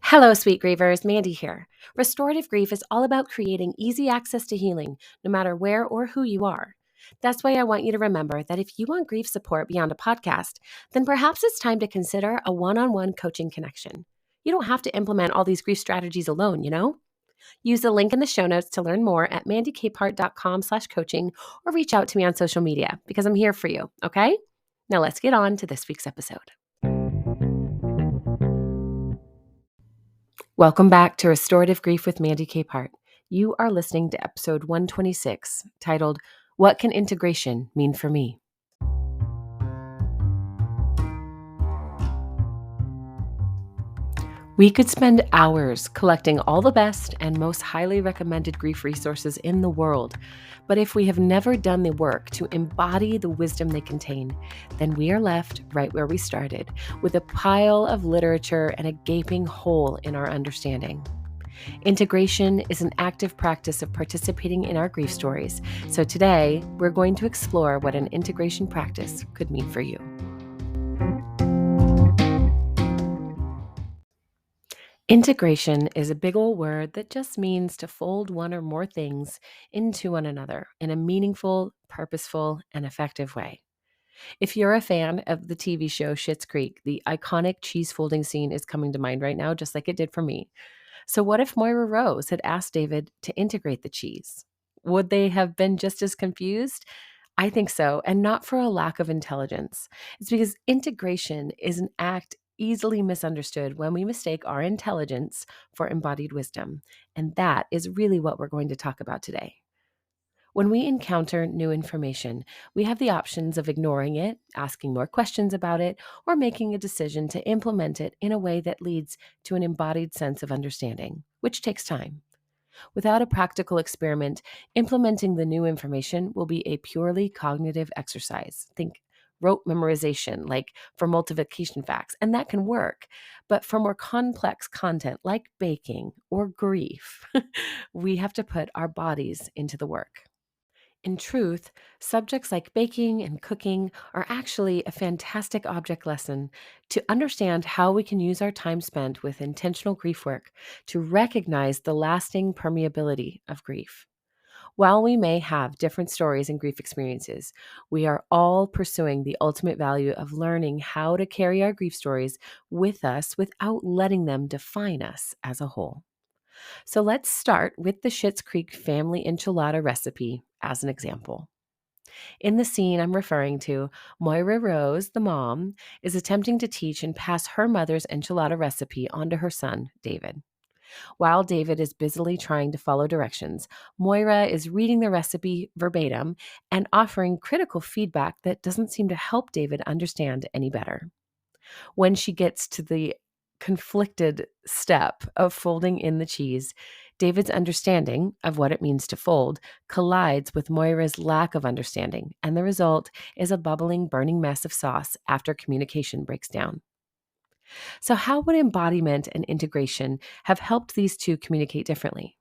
Hello, sweet grievers. Mandy here. Restorative grief is all about creating easy access to healing, no matter where or who you are. That's why I want you to remember that if you want grief support beyond a podcast, then perhaps it's time to consider a one on one coaching connection. You don't have to implement all these grief strategies alone. Use the link in the show notes to learn more at mandykpart.com/coaching or reach out to me on social media because I'm here for you, okay? Now let's get on to this week's episode. Welcome back to Restorative Grief with Mandy Capehart. You are listening to episode 126, titled, What Can Integration Mean for Me? We could spend hours collecting all the best and most highly recommended grief resources in the world, but if we have never done the work to embody the wisdom they contain, then we are left right where we started, with a pile of literature and a gaping hole in our understanding. Integration is an active practice of participating in our grief stories, so today we're going to explore what an integration practice could mean for you. Integration is a big old word that just means to fold one or more things into one another in a meaningful, purposeful, and effective way. If you're a fan of the TV show Schitt's Creek, the iconic cheese folding scene is coming to mind right now, just like it did for me. So, what if Moira Rose had asked David to integrate the cheese? Would they have been just as confused? I think so, and not for a lack of intelligence. It's because integration is an act easily misunderstood when we mistake our intelligence for embodied wisdom. And that is really what we're going to talk about today. When we encounter new information, we have the options of ignoring it, asking more questions about it, or making a decision to implement it in a way that leads to an embodied sense of understanding, which takes time. Without a practical experiment, implementing the new information will be a purely cognitive exercise. Think rote memorization, like for multiplication facts, and that can work. But for more complex content like baking or grief, we have to put our bodies into the work. In truth, subjects like baking and cooking are actually a fantastic object lesson to understand how we can use our time spent with intentional grief work to recognize the lasting permeability of grief. While we may have different stories and grief experiences, we are all pursuing the ultimate value of learning how to carry our grief stories with us without letting them define us as a whole. So let's start with the Schitt's Creek family enchilada recipe as an example. In the scene I'm referring to, Moira Rose, the mom, is attempting to teach and pass her mother's enchilada recipe on to her son, David. While David is busily trying to follow directions, Moira is reading the recipe verbatim and offering critical feedback that doesn't seem to help David understand any better. When she gets to the conflicted step of folding in the cheese, David's understanding of what it means to fold collides with Moira's lack of understanding, and the result is a bubbling, burning mess of sauce after communication breaks down. So, how would embodiment and integration have helped these two communicate differently?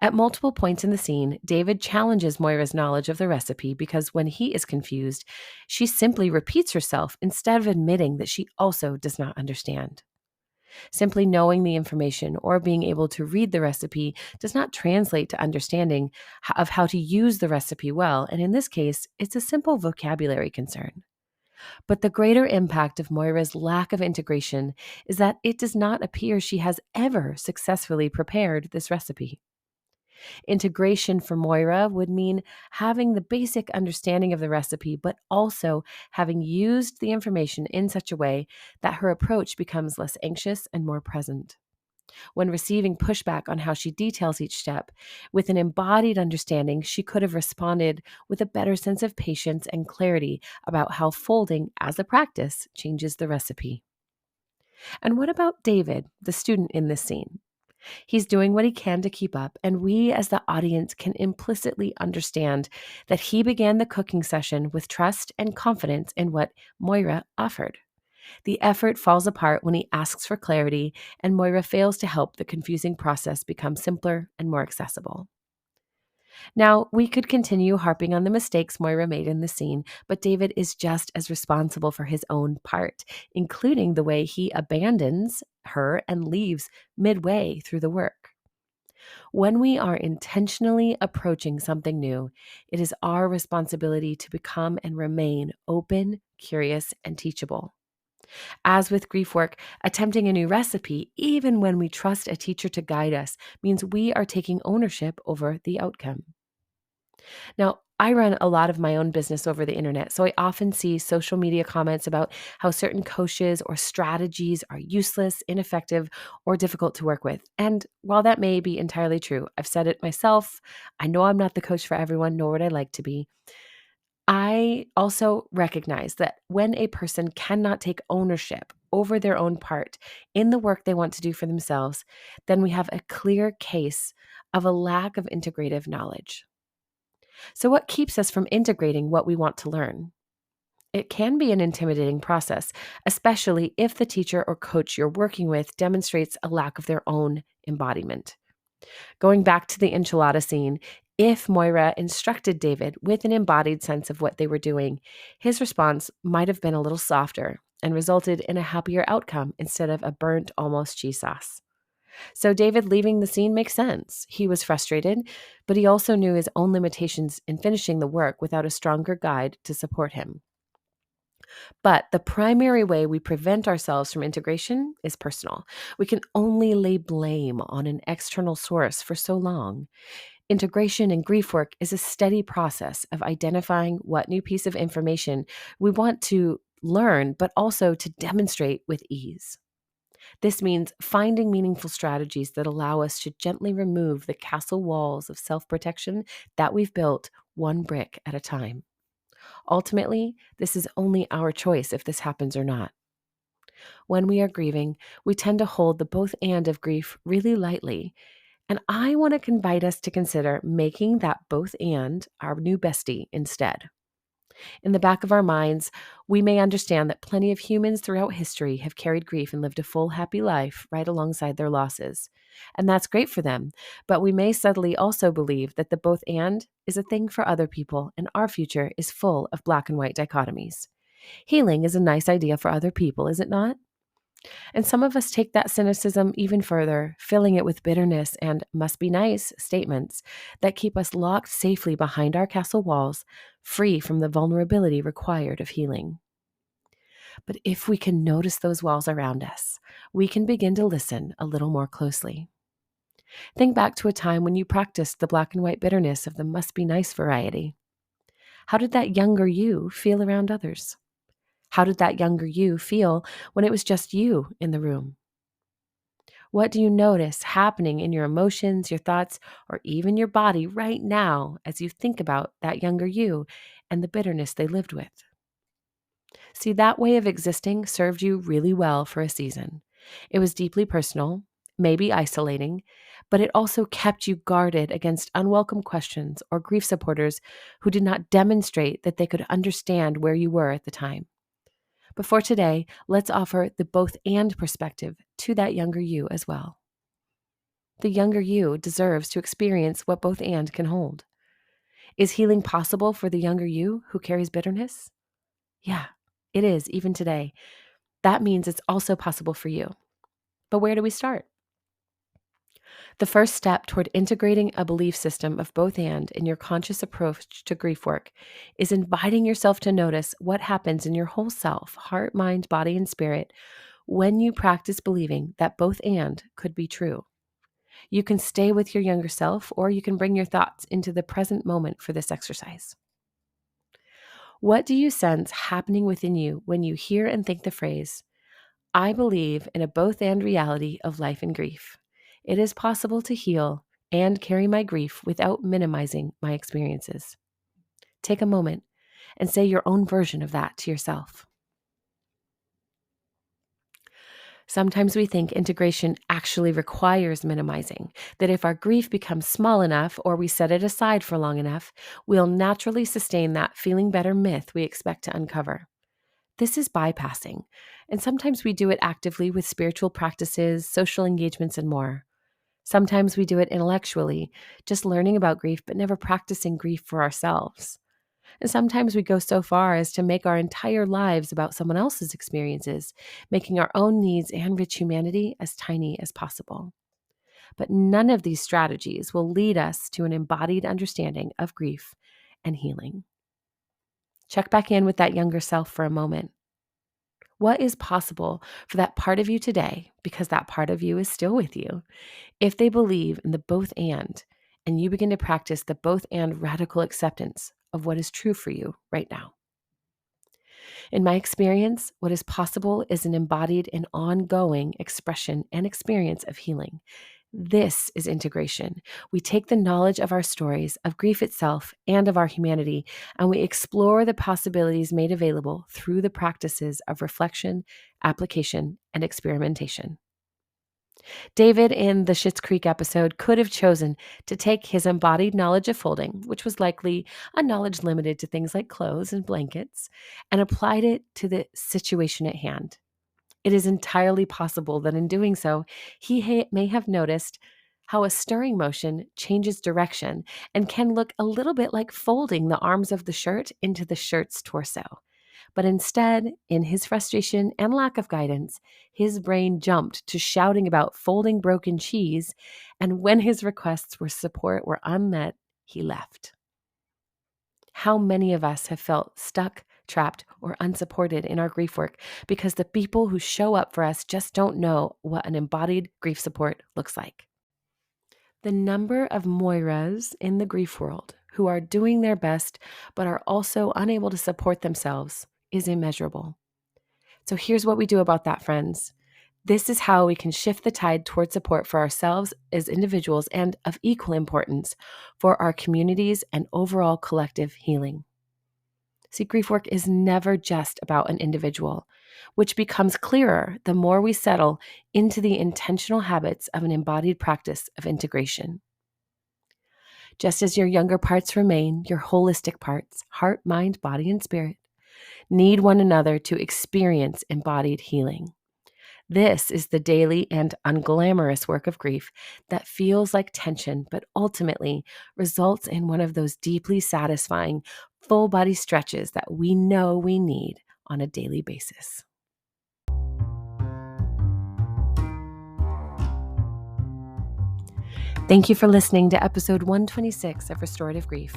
At multiple points in the scene, David challenges Moira's knowledge of the recipe because when he is confused, she simply repeats herself instead of admitting that she also does not understand. Simply knowing the information or being able to read the recipe does not translate to understanding of how to use the recipe well, and in this case, it's a simple vocabulary concern. But the greater impact of Moira's lack of integration is that it does not appear she has ever successfully prepared this recipe. Integration for Moira would mean having the basic understanding of the recipe, but also having used the information in such a way that her approach becomes less anxious and more present. When receiving pushback on how she details each step, with an embodied understanding, she could have responded with a better sense of patience and clarity about how folding as a practice changes the recipe. And what about David, the student in this scene? He's doing what he can to keep up, and we as the audience can implicitly understand that he began the cooking session with trust and confidence in what Moira offered. The effort falls apart when he asks for clarity, and Moira fails to help the confusing process become simpler and more accessible. Now, we could continue harping on the mistakes Moira made in the scene, but David is just as responsible for his own part, including the way he abandons her and leaves midway through the work. When we are intentionally approaching something new, it is our responsibility to become and remain open, curious, and teachable. As with grief work, attempting a new recipe, even when we trust a teacher to guide us, means we are taking ownership over the outcome. Now, I run a lot of my own business over the internet, so I often see social media comments about how certain coaches or strategies are useless, ineffective, or difficult to work with. And while that may be entirely true, I've said it myself. I know I'm not the coach for everyone, nor would I like to be. I also recognize that when a person cannot take ownership over their own part in the work they want to do for themselves, then we have a clear case of a lack of integrative knowledge. So, what keeps us from integrating what we want to learn? It can be an intimidating process, especially if the teacher or coach you're working with demonstrates a lack of their own embodiment. Going back to the enchilada scene, if Moira instructed David with an embodied sense of what they were doing, his response might have been a little softer and resulted in a happier outcome instead of a burnt, almost cheese sauce. So David leaving the scene makes sense. He was frustrated, but he also knew his own limitations in finishing the work without a stronger guide to support him. But the primary way we prevent ourselves from integration is personal. We can only lay blame on an external source for so long. Integration in grief work is a steady process of identifying what new piece of information we want to learn, but also to demonstrate with ease. This means finding meaningful strategies that allow us to gently remove the castle walls of self protection that we've built one brick at a time. Ultimately, this is only our choice if this happens or not. When we are grieving, we tend to hold the both and of grief really lightly. And I want to invite us to consider making that both and our new bestie instead. In the back of our minds, we may understand that plenty of humans throughout history have carried grief and lived a full, happy life right alongside their losses. And that's great for them. But we may subtly also believe that the both and is a thing for other people, and our future is full of black and white dichotomies. Healing is a nice idea for other people, is it not? And some of us take that cynicism even further, filling it with bitterness and must be nice statements that keep us locked safely behind our castle walls, free from the vulnerability required of healing. But if we can notice those walls around us, we can begin to listen a little more closely. Think back to a time when you practiced the black and white bitterness of the must be nice variety. How did that younger you feel around others? How did that younger you feel when it was just you in the room? What do you notice happening in your emotions, your thoughts, or even your body right now as you think about that younger you and the bitterness they lived with? See, that way of existing served you really well for a season. It was deeply personal, maybe isolating, but it also kept you guarded against unwelcome questions or grief supporters who did not demonstrate that they could understand where you were at the time. But for today, let's offer the both and perspective to that younger you as well. The younger you deserves to experience what both and can hold. Is healing possible for the younger you who carries bitterness? Yeah, it is, even today. That means it's also possible for you. But where do we start? The first step toward integrating a belief system of both and in your conscious approach to grief work is inviting yourself to notice what happens in your whole self, heart, mind, body, and spirit, when you practice believing that both and could be true. You can stay with your younger self, or you can bring your thoughts into the present moment for this exercise. What do you sense happening within you when you hear and think the phrase, I believe in a both and reality of life and grief? It is possible to heal and carry my grief without minimizing my experiences. Take a moment and say your own version of that to yourself. Sometimes we think integration actually requires minimizing, that if our grief becomes small enough or we set it aside for long enough, we'll naturally sustain that feeling better myth we expect to uncover. This is bypassing, and sometimes we do it actively with spiritual practices, social engagements, and more. Sometimes we do it intellectually, just learning about grief but never practicing grief for ourselves. And sometimes we go so far as to make our entire lives about someone else's experiences, making our own needs and rich humanity as tiny as possible. But none of these strategies will lead us to an embodied understanding of grief and healing. Check back in with that younger self for a moment. What is possible for that part of you today, because that part of you is still with you, if they believe in the both and you begin to practice the both and radical acceptance of what is true for you right now? In my experience, what is possible is an embodied and ongoing expression and experience of healing. This is integration. We take the knowledge of our stories, of grief itself, and of our humanity, and we explore the possibilities made available through the practices of reflection, application, and experimentation. David, in the Schitt's Creek episode, could have chosen to take his embodied knowledge of folding, which was likely a knowledge limited to things like clothes and blankets, and applied it to the situation at hand. It is entirely possible that in doing so, he may have noticed how a stirring motion changes direction and can look a little bit like folding the arms of the shirt into the shirt's torso. But instead, in his frustration and lack of guidance, his brain jumped to shouting about folding broken cheese, and when his requests for support were unmet, he left. How many of us have felt stuck, trapped, or unsupported in our grief work because the people who show up for us just don't know what an embodied grief support looks like? The number of Moiras in the grief world who are doing their best but are also unable to support themselves is immeasurable. So here's what we do about that, friends. This is how we can shift the tide toward support for ourselves as individuals and, of equal importance, for our communities and overall collective healing. See, grief work is never just about an individual, which becomes clearer the more we settle into the intentional habits of an embodied practice of integration. Just as your younger parts remain, your holistic parts, heart, mind, body, and spirit, need one another to experience embodied healing. This is the daily and unglamorous work of grief that feels like tension, but ultimately results in one of those deeply satisfying, full body stretches that we know we need on a daily basis. Thank you for listening to episode 126 of Restorative Grief.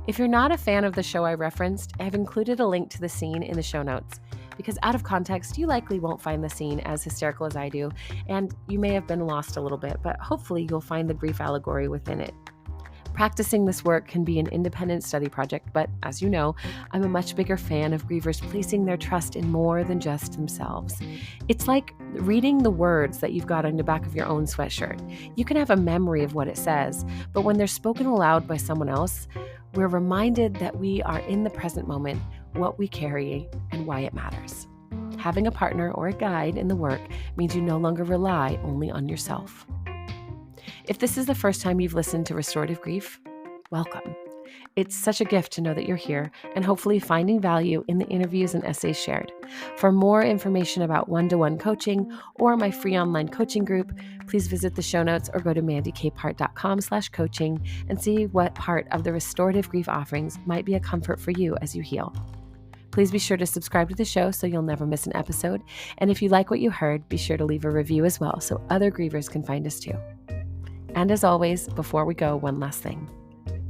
If you're not a fan of the show I referenced, I've included a link to the scene in the show notes, because out of context, you likely won't find the scene as hysterical as I do, and you may have been lost a little bit, but hopefully you'll find the grief allegory within it. Practicing this work can be an independent study project, but as you know, I'm a much bigger fan of grievers placing their trust in more than just themselves. It's like reading the words that you've got on the back of your own sweatshirt. You can have a memory of what it says, but when they're spoken aloud by someone else, we're reminded that we are in the present moment, what we carry, and why it matters. Having a partner or a guide in the work means you no longer rely only on yourself. If this is the first time you've listened to Restorative Grief, welcome. It's such a gift to know that you're here and hopefully finding value in the interviews and essays shared. For more information about one-to-one coaching or my free online coaching group, please visit the show notes or go to mandykpart.com/coaching and see what part of the Restorative Grief offerings might be a comfort for you as you heal. Please be sure to subscribe to the show so you'll never miss an episode. And if you like what you heard, be sure to leave a review as well so other grievers can find us too. And as always, before we go, one last thing.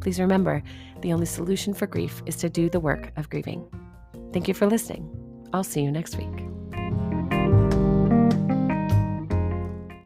Please remember, the only solution for grief is to do the work of grieving. Thank you for listening. I'll see you next week.